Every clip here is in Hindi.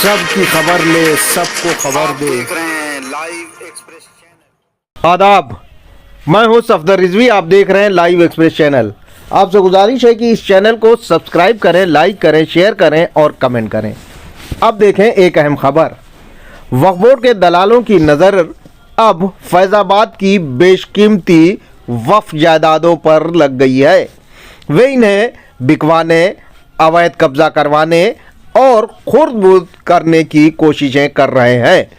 सबकी खबर ले, सबको खबर दे। देख रहे हैं लाइव एक्सप्रेस चैनल। आदाब, मैं हूं सफदर रिजवी। आप देख रहे हैं लाइव एक्सप्रेस चैनल। आपसे गुजारिश है कि इस चैनल को सब्सक्राइब करें, लाइक करें, शेयर करें और कमेंट करें। अब देखें एक अहम खबर। वक्फ बोर्ड के दलालों की नज़र अब फैज़ाबाद की बेशकीमती वक्फ जायदादों पर लग गई है। वे इन्हें बिकवाने, अवैध कब्जा करवाने और खुर्द-बुर्द करने की कोशिशें कर रहे हैं।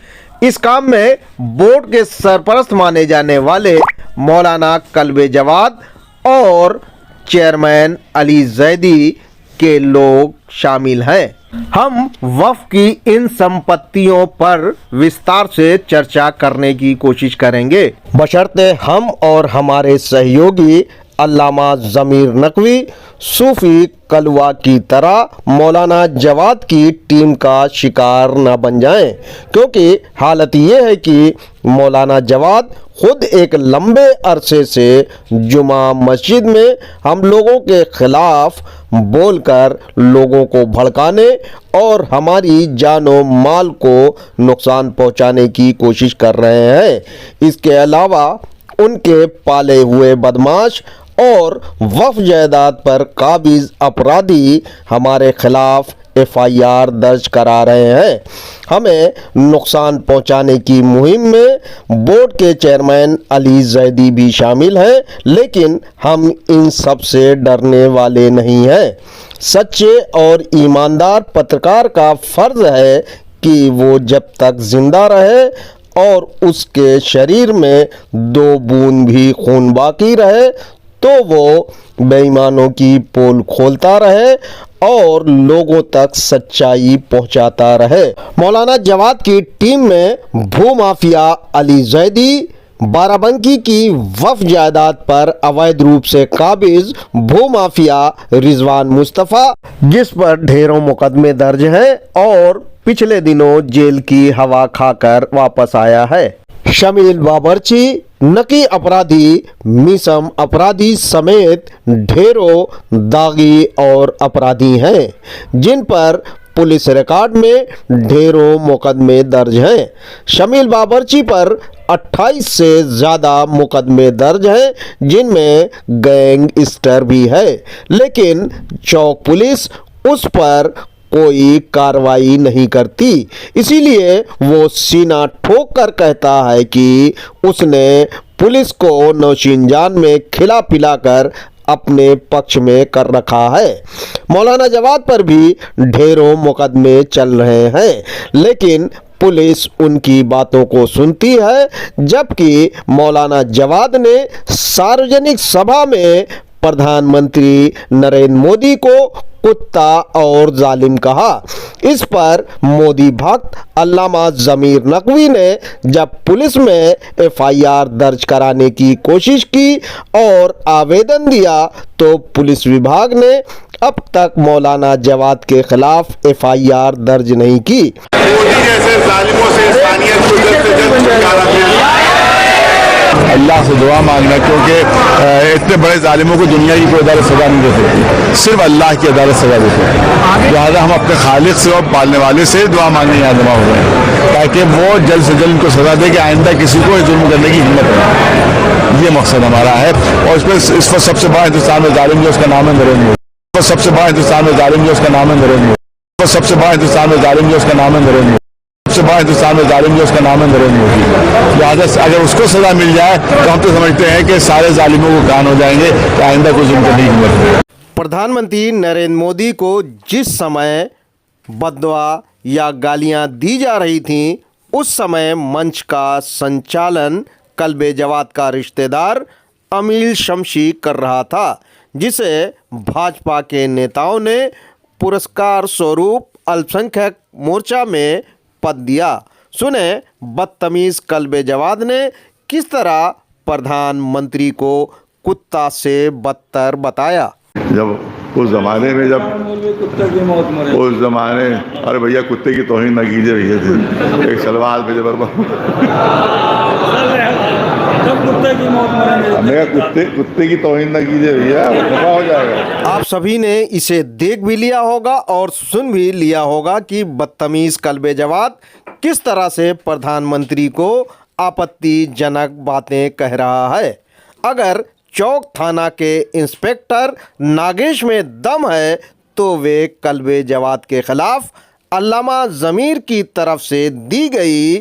इस काम में बोर्ड के सरपरस्त माने जाने वाले मौलाना कल्बे जवाद और चेयरमैन अली जैदी के लोग शामिल हैं। हम वक्फ की इन संपत्तियों पर विस्तार से चर्चा करने की कोशिश करेंगे, बशर्ते हम और हमारे सहयोगी अल्लामा ज़मीर नकवी सूफी कलवा की तरह मौलाना जवाद की टीम का शिकार न बन जाएं, क्योंकि हालत ये है कि मौलाना जवाद खुद एक लंबे अरसे से जुमा मस्जिद में हम लोगों के खिलाफ बोलकर लोगों को भड़काने और हमारी जानो माल को नुकसान पहुंचाने की कोशिश कर रहे हैं। इसके अलावा उनके पाले हुए बदमाश और वक्फ जायदाद पर काबिज अपराधी हमारे खिलाफ FIR दर्ज करा रहे हैं। हमें नुकसान पहुंचाने की मुहिम में बोर्ड के चेयरमैन अली जैदी भी शामिल हैं, लेकिन हम इन सब से डरने वाले नहीं हैं। सच्चे और ईमानदार पत्रकार का फर्ज है कि वो जब तक जिंदा रहे और उसके शरीर में 2 बूंद भी खून बाकी रहे तो वो बेईमानों की पोल खोलता रहे और लोगों तक सच्चाई पहुंचाता रहे। मौलाना जवाद की टीम में भूमाफिया अली जैदी, बाराबंकी की वक्फ जायदाद पर अवैध रूप से काबिज भूमाफिया रिजवान मुस्तफ़ा, जिस पर ढेरों मुकदमे दर्ज हैं और पिछले दिनों जेल की हवा खाकर वापस आया है, शमील बाबरची, नकी अपराधी, मीसम अपराधी समेत ढेरों दागी और अपराधी हैं जिन पर पुलिस रिकॉर्ड में ढेरों मुकदमे दर्ज हैं। शमील बाबरची पर 28 से ज़्यादा मुकदमे दर्ज हैं जिनमें गैंगस्टर भी है, लेकिन चौक पुलिस उस पर कोई कार्रवाई नहीं करती। इसीलिए वो सीना ठोक कर कहता है कि उसने पुलिस को नौशीनजान में खिला पिला कर अपने पक्ष में कर रखा है। मौलाना जवाद पर भी ढेरों मुकदमे चल रहे हैं, लेकिन पुलिस उनकी बातों को सुनती है, जबकि मौलाना जवाद ने सार्वजनिक सभा में प्रधानमंत्री नरेंद्र मोदी को कुत्ता और जालिम कहा। इस पर मोदी भक्त अल्लामा ज़मीर नकवी ने जब पुलिस में FIR दर्ज कराने की कोशिश की और आवेदन दिया तो पुलिस विभाग ने अब तक मौलाना जवाद के खिलाफ FIR दर्ज नहीं की। मोदी जैसे जालिमों से इंसानियत को जल्द से जल्द छुटकारा मिले। अल्लाह से दुआ मांगना, क्योंकि इतने बड़े जालिमों को दुनिया की कोई अदालत सजा नहीं दे सकती, सिर्फ अल्लाह की अदालत सजा दे सकती है। लिहाजा हम अपने खालिक से और पालने वाले से दुआ मांगने यहाँ जमा हो गए ताकि वो जल्द से जल्द इनको सजा दे कि आइंदा किसी को जुल्म करने की हिम्मत नहीं। ये मकसद हमारा है। और इस पर सबसे बड़ा हिंदुस्तान में जालिम जो उसका नाम है नरेंद्र मोदी। सबसे बड़ा हिंदुस्तान में जालिम जो उसका नाम है नरेंद्र मोदी। सबसे बड़ा हिंदुस्तान में जालिम जो उसका नाम है नरेंद्र मोदी। सबसे बड़ा हिंदुस्तान में जालिम जो उसका नाम है नरेंद्र मोदी। लिहाजा अगर उसको सजा मिल जाए तो हम तो समझते हैं कि सारे जालिमों को कान हो जाएंगे कि आइंदा कुछ उनको नहीं हिम्मत। प्रधानमंत्री नरेंद्र मोदी को जिस समय बददुआ या गालियां दी जा रही थीं, उस समय मंच का संचालन कल्बे जवाद का रिश्तेदार अमील शमशी कर रहा था, जिसे भाजपा के नेताओं ने पुरस्कार स्वरूप अल्पसंख्यक मोर्चा में पद दिया। सुने बदतमीज कल्बे जवाद ने किस तरह प्रधानमंत्री को कुत्ता से बदतर बताया। जब उस ज़माने में उस ज़माने अरे भैया कुत्ते की तौहीन न कीजिए भैया, एक सलवार पे जबर जब कुत्ते की मौत मरेंगे। हमने कहा कुत्ते की तौहीन न कीजिए भैया, खफा हो जाएगा। आप सभी ने इसे देख भी लिया होगा और सुन भी लिया होगा कि बदतमीज कल्बे जवाद किस तरह से प्रधानमंत्री को आपत्तिजनक बातें कह रहा है। अगर चौक थाना के इंस्पेक्टर नागेश में दम है तो वे कल्बे जवाद के खिलाफ अल्लामा ज़मीर की तरफ से दी गई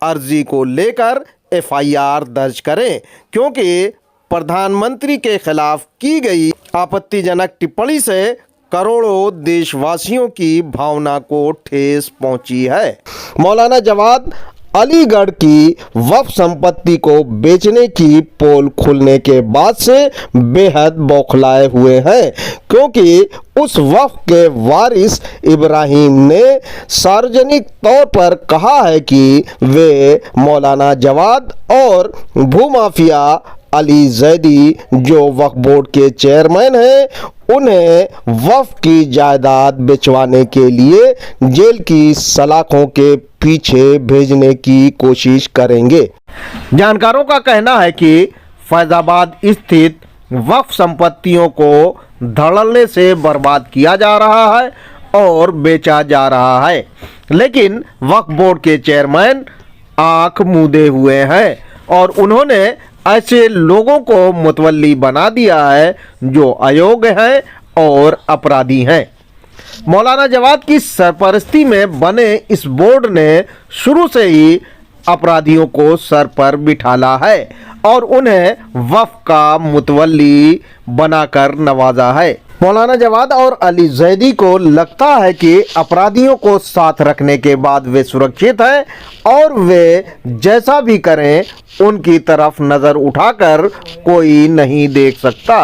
अर्जी को लेकर एफआईआर दर्ज करें, क्योंकि प्रधानमंत्री के खिलाफ की गई आपत्तिजनक टिप्पणी से करोड़ों देशवासियों की भावना को ठेस पहुंची है। मौलाना जवाद अलीगढ़ की वक्फ संपत्ति को बेचने की पोल खुलने के बाद से बेहद बौखलाए हुए हैं, क्योंकि उस वक्फ के वारिस इब्राहिम ने सार्वजनिक तौर पर कहा है कि वे मौलाना जवाद और भूमाफिया अली जैदी जो वक्फ बोर्ड के चेयरमैन हैं, उन्हें वक्फ की जायदाद बेचवाने के लिए जेल की सलाखों के पीछे भेजने की कोशिश करेंगे। जानकारों का कहना है कि फैजाबाद स्थित वक्फ संपत्तियों को धड़ल्ले से बर्बाद किया जा रहा है और बेचा जा रहा है, लेकिन वक्फ बोर्ड के चेयरमैन आंख मूंदे हुए हैं और उन्होंने ऐसे लोगों को मुतवल्ली बना दिया है जो अयोग्य हैं और अपराधी हैं। मौलाना जवाद की सरपरस्ती में बने इस बोर्ड ने शुरू से ही अपराधियों को सर पर बिठाला है और उन्हें वक्फ का मुतवल्ली बनाकर नवाजा है। मौलाना जवाद और अली जैदी को लगता है कि अपराधियों को साथ रखने के बाद वे सुरक्षित हैं और वे जैसा भी करें उनकी तरफ नज़र उठाकर कोई नहीं देख सकता।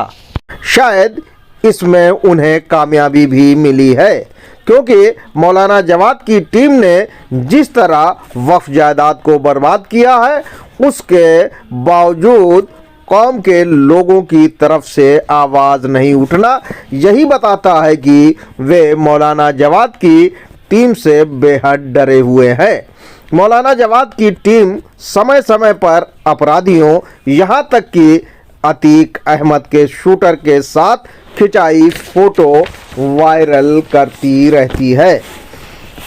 शायद इसमें उन्हें कामयाबी भी मिली है, क्योंकि मौलाना जवाद की टीम ने जिस तरह वक्फ जायदाद को बर्बाद किया है, उसके बावजूद कौम के लोगों की तरफ से आवाज़ नहीं उठना यही बताता है कि वे मौलाना जवाद की टीम से बेहद डरे हुए हैं। मौलाना जवाद की टीम समय समय पर अपराधियों, यहाँ तक कि अतीक अहमद के शूटर के साथ खिंचाई फोटो वायरल करती रहती है।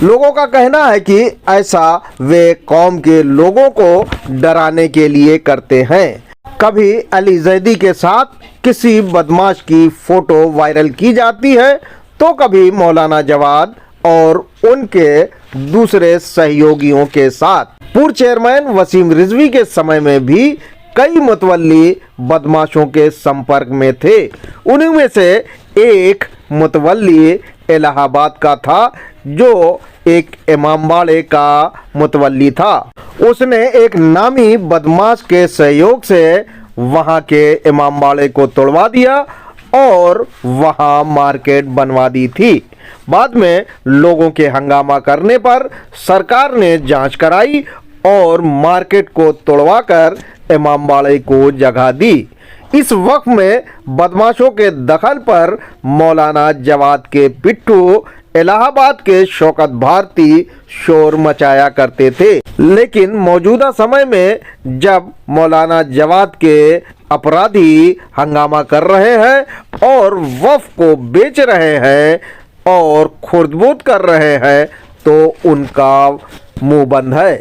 लोगों का कहना है कि ऐसा वे कौम के लोगों को डराने के लिए करते हैं। कभी अली जैदी के साथ किसी बदमाश की फोटो वायरल की जाती है तो कभी मौलाना जवाद और उनके दूसरे सहयोगियों के साथ। पूर्व चेयरमैन वसीम रिजवी के समय में भी कई मुतवल्ली बदमाशों के संपर्क में थे। उन्हीं में से एक मुतवल्ली इलाहाबाद का था जो एक इमामबाड़े का मुतवल्ली था। उसने एक नामी बदमाश के सहयोग से वहां के इमामबाड़े को तोड़वा दिया और वहां मार्केट बनवा दी थी। बाद में लोगों के हंगामा करने पर सरकार ने जांच कराई और मार्केट को तोड़वाकर इमामबाड़े को जगह दी। इस वक्त में बदमाशों के दखल पर मौलाना जवाद के पिट्ठू इलाहाबाद के शौकत भारती शोर मचाया करते थे, लेकिन मौजूदा समय में जब मौलाना जवाद के अपराधी हंगामा कर रहे हैं और वक्फ को बेच रहे हैं और खुर्दबुद कर रहे हैं तो उनका मुंह बंद है।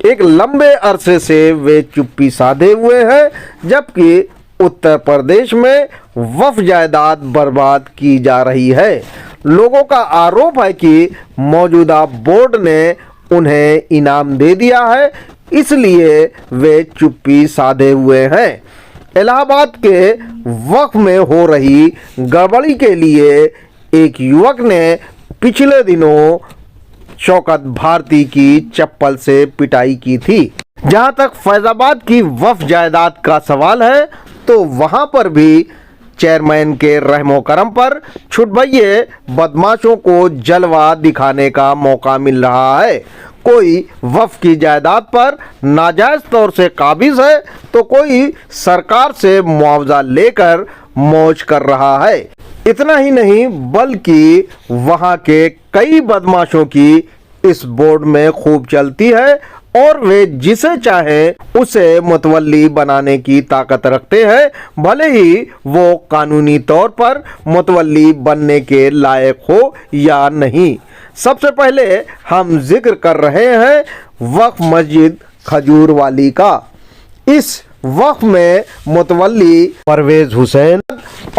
एक लंबे अरसे से वे चुप्पी साधे हुए हैं, जबकि उत्तर प्रदेश में वक्फ जायदाद बर्बाद की जा रही है। लोगों का आरोप है कि मौजूदा बोर्ड ने उन्हें इनाम दे दिया है, इसलिए वे चुप्पी साधे हुए हैं। इलाहाबाद के वक्फ में हो रही गड़बड़ी के लिए एक युवक ने पिछले दिनों शौकत भारती की चप्पल से पिटाई की थी। जहां तक फैजाबाद की वक्फ जायदाद का सवाल है तो वहां पर भी चेयरमैन के रहमो करम पर छुटभइये बदमाशों को जलवा दिखाने का मौका मिल रहा है। कोई वक्फ की जायदाद पर नाजायज तौर से काबिज है तो कोई सरकार से मुआवजा लेकर मौज कर रहा है। इतना ही नहीं बल्कि वहां के कई बदमाशों की इस बोर्ड में खूब चलती है और वे जिसे चाहे उसे मुतवल्ली बनाने की ताकत रखते हैं, भले ही वो कानूनी तौर पर मुतवल्ली बनने के लायक हो या नहीं। सबसे पहले हम जिक्र कर रहे हैं वक्फ मस्जिद खजूरवाली का। इस वक्फ में मुतवल्ली परवेज हुसैन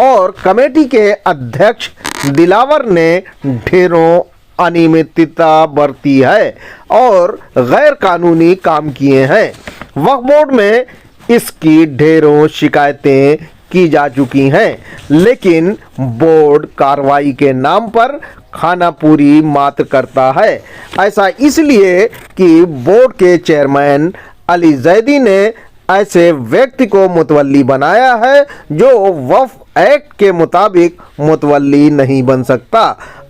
और कमेटी के अध्यक्ष दिलावर ने ढेरों अनियमितता बरती है और गैर कानूनी काम किए हैं। वक्फ बोर्ड में इसकी ढेरों शिकायतें की जा चुकी हैं, लेकिन बोर्ड कार्रवाई के नाम पर खाना पूरी मात्र करता है। ऐसा इसलिए कि बोर्ड के चेयरमैन अली जैदी ने ऐसे व्यक्ति को मुतवल्ली बनाया है जो वक्फ एक्ट के मुताबिक मुतवल्ली नहीं बन सकता।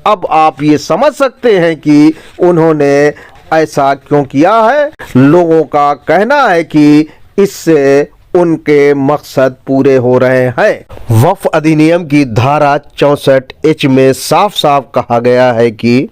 अब आप ये समझ सकते हैं कि उन्होंने ऐसा क्यों किया है। लोगों का कहना है कि इससे उनके मकसद पूरे हो रहे हैं। वक्फ अधिनियम की धारा 64H में साफ साफ कहा गया है कि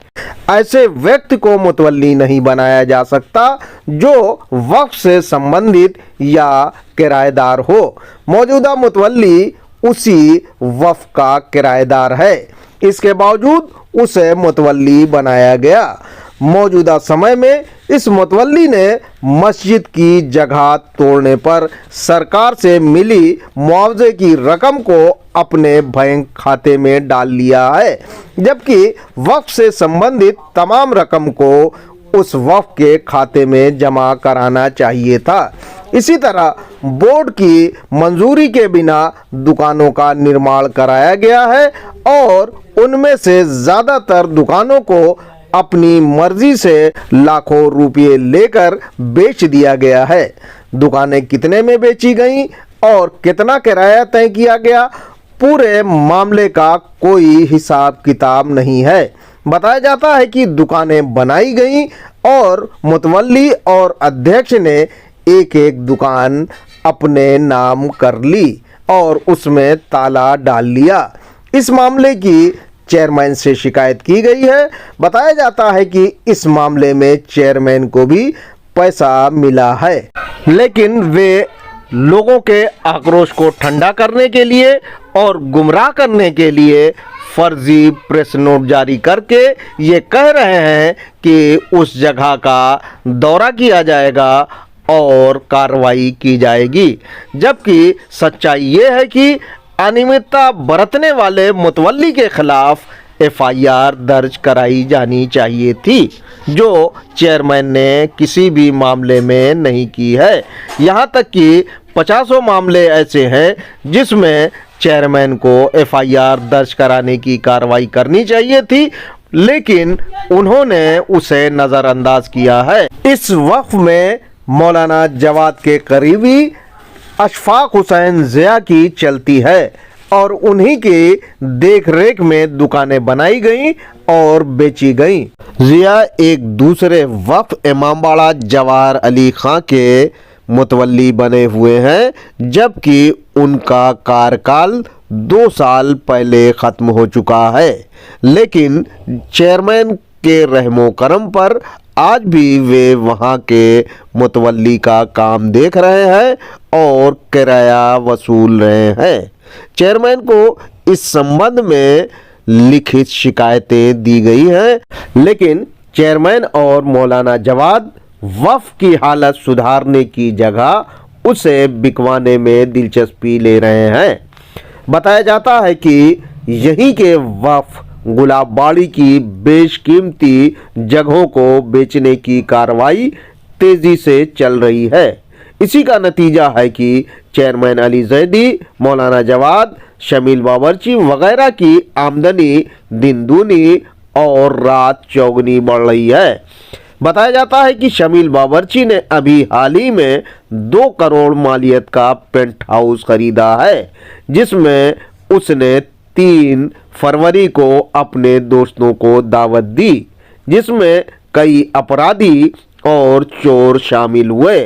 ऐसे व्यक्ति को मुतवल्ली नहीं बनाया जा सकता जो वक्फ से संबंधित या किराएदार हो। मौजूदा मुतवल्ली उसी वक्फ का किराएदार है, इसके बावजूद उसे मुतवल्ली बनाया गया। मौजूदा समय में इस मुतवल्ली ने मस्जिद की जगह तोड़ने पर सरकार से मिली मुआवजे की रकम को अपने बैंक खाते में डाल लिया है, जबकि वक्फ से संबंधित तमाम रकम को उस वक्फ के खाते में जमा कराना चाहिए था। इसी तरह बोर्ड की मंजूरी के बिना दुकानों का निर्माण कराया गया है और उनमें से ज़्यादातर दुकानों को अपनी मर्जी से लाखों रुपये लेकर बेच दिया गया है। दुकानें कितने में बेची गईं और कितना किराया तय किया गया, पूरे मामले का कोई हिसाब किताब नहीं है। बताया जाता है कि दुकानें बनाई गईं और मुतवल्ली और अध्यक्ष ने एक एक दुकान अपने नाम कर ली और उसमें ताला डाल लिया। इस मामले की चेयरमैन से शिकायत की गई है। बताया जाता है कि इस मामले में चेयरमैन को भी पैसा मिला है, लेकिन वे लोगों के आक्रोश को ठंडा करने के लिए और गुमराह करने के लिए फर्जी प्रेस नोट जारी करके ये कह रहे हैं कि उस जगह का दौरा किया जाएगा और कार्रवाई की जाएगी, जबकि सच्चाई ये है कि अनियमितता बरतने वाले मुतवल्ली के खिलाफ FIR दर्ज कराई जानी चाहिए थी, जो चेयरमैन ने किसी भी मामले में नहीं की है। यहाँ तक कि 50 मामले ऐसे हैं जिसमें चेयरमैन को FIR दर्ज कराने की कार्रवाई करनी चाहिए थी, लेकिन उन्होंने उसे नज़रअंदाज किया है। इस वक्फ में मौलाना जवाद के करीबी अशफाक हुसैन ज़िया की चलती है और उन्हीं की देख रेख में दुकानें बनाई गईं और बेची गईं। ज़िया एक दूसरे वक्फ इमामबाड़ा जवाहर अली खां के मुतवल्ली बने हुए हैं, जबकि उनका कार्यकाल 2 साल पहले ख़त्म हो चुका है, लेकिन चेयरमैन के रहमो करम पर आज भी वे वहां के मुतवल्ली का काम देख रहे हैं और किराया वसूल रहे हैं। चेयरमैन को इस संबंध में लिखित शिकायतें दी गई हैं, लेकिन चेयरमैन और मौलाना जवाद वक्फ की हालत सुधारने की जगह उसे बिकवाने में दिलचस्पी ले रहे हैं। बताया जाता है कि यहीं के वक्फ गुलाबबाड़ी की बेशकीमती जगहों को बेचने की कार्रवाई तेजी से चल रही है। इसी का नतीजा है कि चेयरमैन अली जैदी, मौलाना जवाद, शमील बावर्ची वगैरह की आमदनी दिन दूनी और रात चौगुनी बढ़ रही है। बताया जाता है कि शमील बावर्ची ने अभी हाल ही में 2 करोड़ मालियत का पेंट हाउस खरीदा है, जिसमें उसने 3 फरवरी को अपने दोस्तों को दावत दी, जिसमें कई अपराधी और चोर शामिल हुए।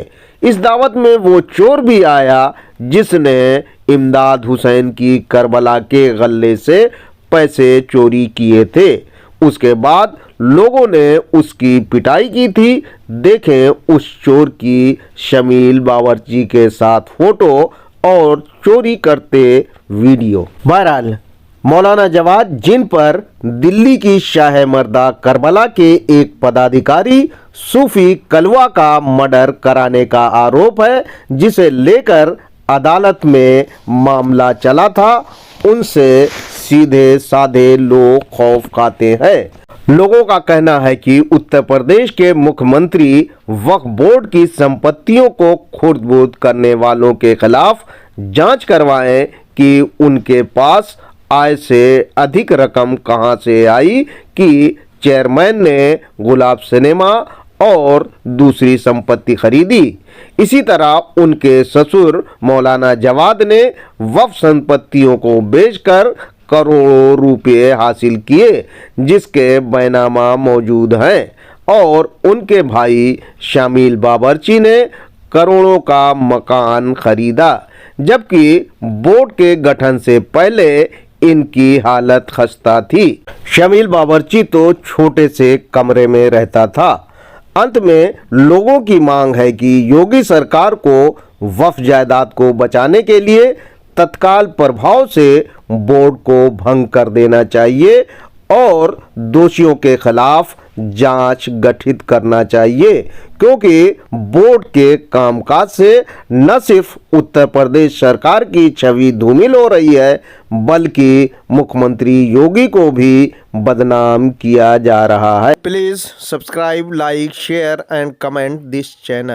इस दावत में वो चोर भी आया जिसने इमदाद हुसैन की करबला के गल्ले से पैसे चोरी किए थे। उसके बाद लोगों ने उसकी पिटाई की थी। देखें उस चोर की शमील बावर्ची के साथ फोटो और चोरी करते वीडियो। बहरहाल मौलाना जवाद, जिन पर दिल्ली की शाह मर्दा करबला के एक पदाधिकारी सूफी कलवा का मर्डर कराने का आरोप है, जिसे लेकर अदालत में मामला चला था, उनसे सीधे साधे लोग खौफ खाते हैं। लोगों का कहना है कि उत्तर प्रदेश के मुख्यमंत्री वक्फ बोर्ड की संपत्तियों को खुर्द-बुर्द करने वालों के खिलाफ जांच करवाएं कि उनके पास आय से अधिक रकम कहां से आई कि चेयरमैन ने गुलाब सिनेमा और दूसरी संपत्ति खरीदी। इसी तरह उनके ससुर मौलाना जवाद ने वक्फ संपत्तियों को बेचकर करोड़ों रुपए हासिल किए, जिसके बैनामा मौजूद हैं, और उनके भाई शामिल बावर्ची ने करोड़ों का मकान खरीदा, जबकि बोर्ड के गठन से पहले इनकी हालत खस्ता थी। शामिल बावर्ची तो छोटे से कमरे में रहता था। अंत में लोगों की मांग है कि योगी सरकार को वक्फ जायदाद को बचाने के लिए तत्काल प्रभाव से बोर्ड को भंग कर देना चाहिए और दोषियों के खिलाफ जांच गठित करना चाहिए, क्योंकि बोर्ड के कामकाज से न सिर्फ उत्तर प्रदेश सरकार की छवि धूमिल हो रही है, बल्कि मुख्यमंत्री योगी को भी बदनाम किया जा रहा है। Please subscribe, like, share and comment this channel.